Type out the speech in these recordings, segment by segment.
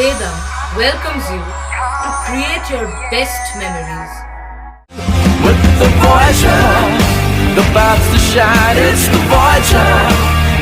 Vedam welcomes you to create your best memories. With the Voyager, the paths to shine, it's the Voyager,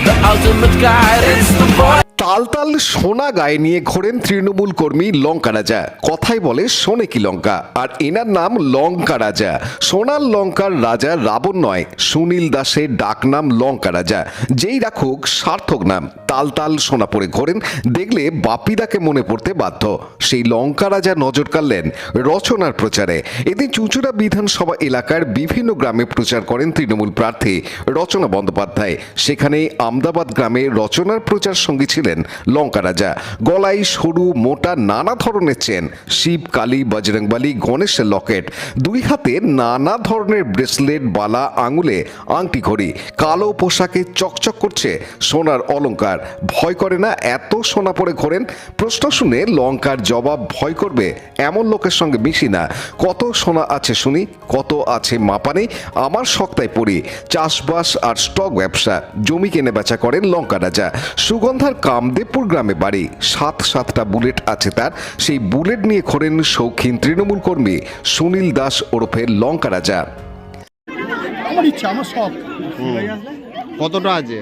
the ultimate guide, it's the Voyager. Taltal সোনা গায়ে নিয়ে ঘোরেন তৃণমূল কর্মী লঙ্কা রাজা। কথাই বলে শোনে কি লঙ্কা, আর এনার নাম লঙ্কা রাজা। সোনার লঙ্কার রাজা রাবণ নয়, সুনীল দাসের ডাকনাম লঙ্কা রাজা। যেই রাখুক সার্থক নাম। তালতাল সোনা পরে ঘোরেন, দেখলে বাপিদাকে মনে পড়তে বাধ্য। সেই লঙ্কা রাজা নজর কাড়লেন রচনার প্রচারে। এদিন চুঁচুড়া বিধানসভা এলাকার বিভিন্ন গ্রামে প্রচার করেন তৃণমূল প্রার্থী রচনা বন্দ্যোপাধ্যায়। সেখানে আমদাবাদ গ্রামে রচনার প্রচার সঙ্গী ছিলেন লঙ্কা রাজা। গলায় সরু মোটা নানা ধরনের চেন, শিব কালী বজরংবলী গণেশের লকেট, দুই হাতে নানা ধরনের ব্রেসলেট, বালা, আঙুলে আংটি ঘড়ি, কালো পোশাকে চকচক করছে সোনার অলংকার। ভয় করে না এত সোনা পরে ঘোরেন? প্রশ্ন শুনে লঙ্কার জবাব, ভয় করবে এমন লোকের সঙ্গে মিশি না। কত সোনা আছে শুনি, কত আছে মাপা নেই। আমার শক্তায় পড়ি। চাষবাস আর স্টক ব্যবসা, জমি কেনে বেচা করেন লঙ্কা রাজা। সুগন্ধার কামদেবপুর গ্রামে বাড়ি। 7টা বুলেট আছে তার। সেই বুলেট নিয়ে ঘোরেন শৌখিন তৃণমূল কর্মী সুনীল দাস ওরফে লঙ্কা রাজা। আমার ইচ্ছা, আমার শখ। কতটা আছে?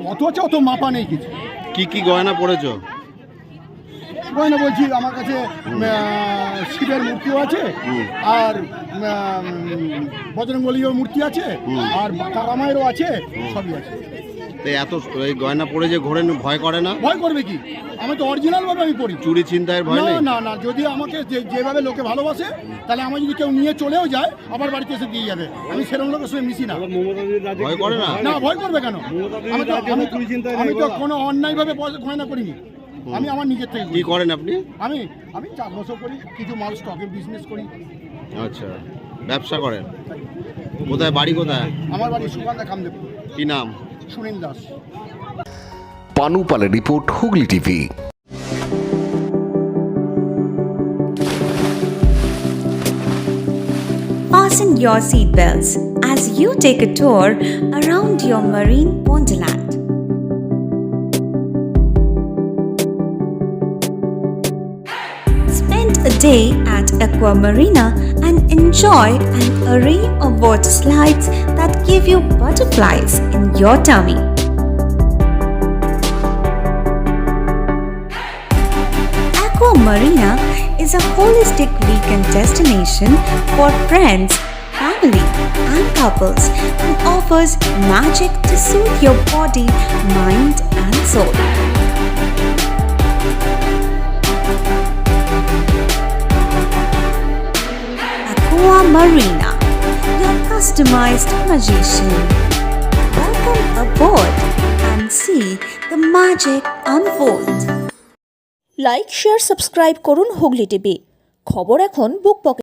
কত আছে অত মাপা নেই কিছু। কি কি গয়না পড়েছো? গয়না বলছি, আমার কাছে শিবের মূর্তিও আছে, আর বজরংবলীর মূর্তি আছে, আর তারামায়েরও আছে, সবই আছে। এত এই গয়না পরে যে ঘোরেন, ভয় করে না? ভয় করবে কি, আমি তো অরিজিনাল ভাবে আমি পড়ি। চুরি ছিনতাইয়ের ভয় নেই? না না, যদি আমাকে যেভাবে লোকে ভালোবাসে, তাহলে আমার যদি কেউ নিয়ে চলেও যায়, আবার বাড়িতে এসে দিয়ে যাবে। আমি সেরকম লোকের সঙ্গে মিশি না। ভয় করে না? না, ভয় করবে কেন? আমি তো কোনো অন্যায় ভাবে গয়না করিনি। আমি আমার নিজের থেকে। কি করেন আপনি? আমি চাষবাসও করি, কিছু মাল স্টকের বিজনেস করি। আচ্ছা, ব্যবসা করেন। কোথায় বাড়ি? কোথায়? আমার বাড়ি সুগন্ধা কামদেবপুর। কি নাম? সুনীল দাস। পানু পালের report, Hooghly TV. Fasten your seatbelts as you take a tour around your marine wonderland. Spend a day at Aqua Marina and enjoy an array of water slides that give you butterflies in your tummy. Aqua Marina is a holistic weekend destination for friends, family, and couples and offers magic to soothe your body, mind, and soul. Aqua Marina, your customized magician. Welcome aboard and see the magic unfold. Like, share, subscribe করুন Hooghly TV. খবর এখন বুক পকেটে।